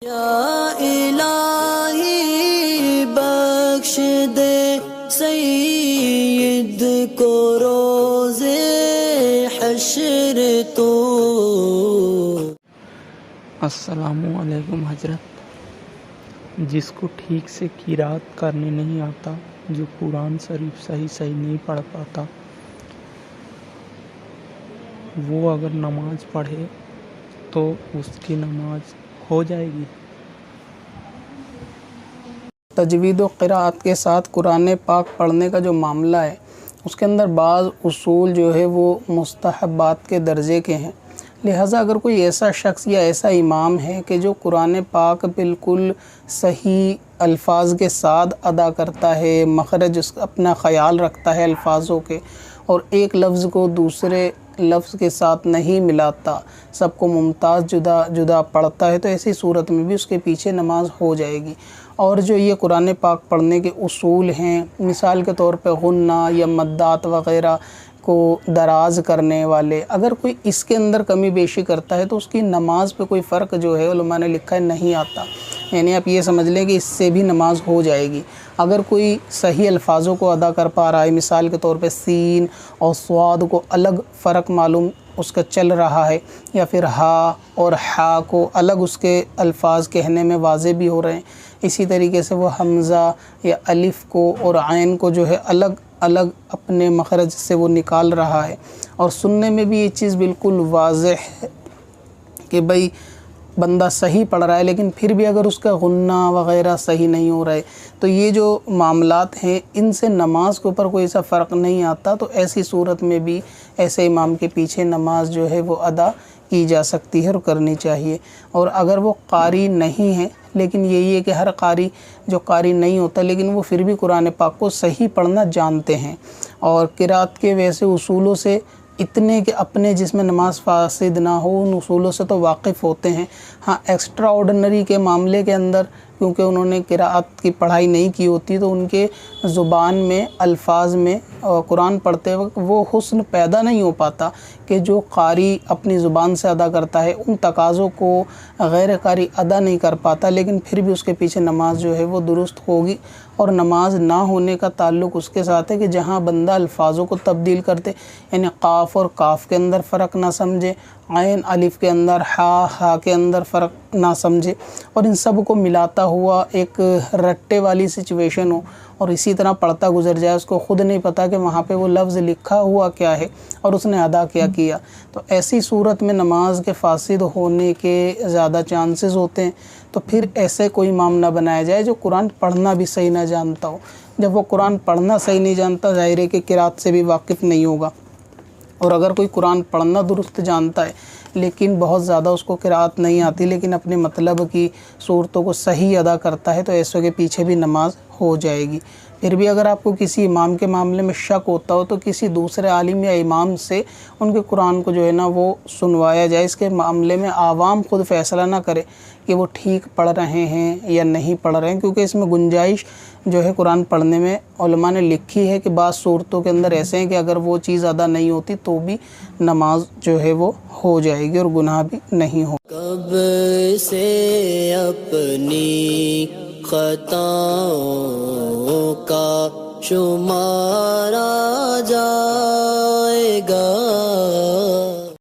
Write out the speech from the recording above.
یا الہی بخش دے سید کو روز حشر تو۔ السلام علیکم حضرت، جس کو ٹھیک سے قرات کرنے نہیں آتا، جو قرآن شریف صحیح نہیں پڑھ پاتا، وہ اگر نماز پڑھے تو اس کی نماز ہو جائے گی؟ تجوید و قرأت کے ساتھ قرآن پاک پڑھنے کا جو معاملہ ہے، اس کے اندر بعض اصول جو ہے وہ مستحبات کے درجے کے ہیں۔ لہٰذا اگر کوئی ایسا شخص یا ایسا امام ہے کہ جو قرآن پاک بالکل صحیح الفاظ کے ساتھ ادا کرتا ہے، مخرج اپنا خیال رکھتا ہے الفاظوں کے، اور ایک لفظ کو دوسرے لفظ کے ساتھ نہیں ملاتا، سب کو ممتاز جدا جدا پڑھتا ہے، تو ایسی صورت میں بھی اس کے پیچھے نماز ہو جائے گی۔ اور جو یہ قرآن پاک پڑھنے کے اصول ہیں، مثال کے طور پہ غنہ یا مدات وغیرہ کو دراز کرنے والے، اگر کوئی اس کے اندر کمی بیشی کرتا ہے تو اس کی نماز پہ کوئی فرق جو ہے علماء نے لکھا ہے نہیں آتا، یعنی آپ یہ سمجھ لیں کہ اس سے بھی نماز ہو جائے گی۔ اگر کوئی صحیح الفاظوں کو ادا کر پا رہا ہے، مثال کے طور پہ سین اور صاد کو الگ فرق معلوم اس کا چل رہا ہے، یا پھر ہا اور حا کو الگ اس کے الفاظ کہنے میں واضح بھی ہو رہے ہیں، اسی طریقے سے وہ حمزہ یا الف کو اور عین کو جو ہے الگ الگ اپنے مخرج سے وہ نکال رہا ہے، اور سننے میں بھی یہ چیز بالکل واضح ہے کہ بھئی بندہ صحیح پڑھ رہا ہے، لیکن پھر بھی اگر اس کا غنہ وغیرہ صحیح نہیں ہو رہا ہے، تو یہ جو معاملات ہیں ان سے نماز کے اوپر کوئی ایسا فرق نہیں آتا، تو ایسی صورت میں بھی ایسے امام کے پیچھے نماز جو ہے وہ ادا کی جا سکتی ہے اور کرنی چاہیے۔ اور اگر وہ قاری نہیں ہے، لیکن یہی ہے کہ ہر قاری جو قاری نہیں ہوتا لیکن وہ پھر بھی قرآن پاک کو صحیح پڑھنا جانتے ہیں، اور قرات کے ویسے اصولوں سے اتنے کہ اپنے جس میں نماز فاسد نہ ہو ان اصولوں سے تو واقف ہوتے ہیں۔ ہاں، ایکسٹرا آرڈنری کے معاملے کے اندر کیونکہ انہوں نے قرات کی پڑھائی نہیں کی ہوتی، تو ان کے زبان میں الفاظ میں قرآن پڑھتے وقت وہ حسن پیدا نہیں ہو پاتا کہ جو قاری اپنی زبان سے ادا کرتا ہے، ان تقاضوں کو غیر قاری ادا نہیں کر پاتا، لیکن پھر بھی اس کے پیچھے نماز جو ہے وہ درست ہوگی۔ اور نماز نہ ہونے کا تعلق اس کے ساتھ ہے کہ جہاں بندہ الفاظوں کو تبدیل کرتے، یعنی قاف اور کاف کے اندر فرق نہ سمجھے، عین الف کے اندر، ہا کے اندر فرق نہ سمجھے، اور ان سب کو ملاتا ہوا ایک رٹے والی سچویشن ہو، اور اسی طرح پڑھتا گزر جائے، اس کو خود نہیں پتہ کہ وہاں پہ وہ لفظ لکھا ہوا کیا ہے اور اس نے ادا کیا، تو ایسی صورت میں نماز کے فاسد ہونے کے زیادہ چانسز ہوتے ہیں۔ تو پھر ایسے کوئی امام نہ بنایا جائے جو قرآن پڑھنا بھی صحیح نہ جانتا ہو۔ جب وہ قرآن پڑھنا صحیح نہیں جانتا، ظاہر ہے کہ قرات سے بھی واقف نہیں ہوگا، اور اگر کوئی قرآن پڑھنا درست جانتا ہے لیکن بہت زیادہ اس کو قرات نہیں آتی، لیکن اپنے مطلب کی صورتوں کو صحیح ادا کرتا ہے، تو ایسوں کے پیچھے بھی نماز ہو جائے گی۔ پھر بھی اگر آپ کو کسی امام کے معاملے میں شک ہوتا ہو تو کسی دوسرے عالم یا امام سے ان کے قرآن کو جو ہے نا وہ سنوایا جائے، اس کے معاملے میں عوام خود فیصلہ نہ کرے کہ وہ ٹھیک پڑھ رہے ہیں یا نہیں پڑھ رہے ہیں، کیونکہ اس میں گنجائش جو ہے قرآن پڑھنے میں علماء نے لکھی ہے کہ بعض صورتوں کے اندر ایسے ہیں کہ اگر وہ چیز ادا نہیں ہوتی تو بھی نماز جو ہے وہ ہو جائے گی اور گناہ بھی نہیں ہو۔ کب سے اپنی خطاؤں کا شمارا جائے گا،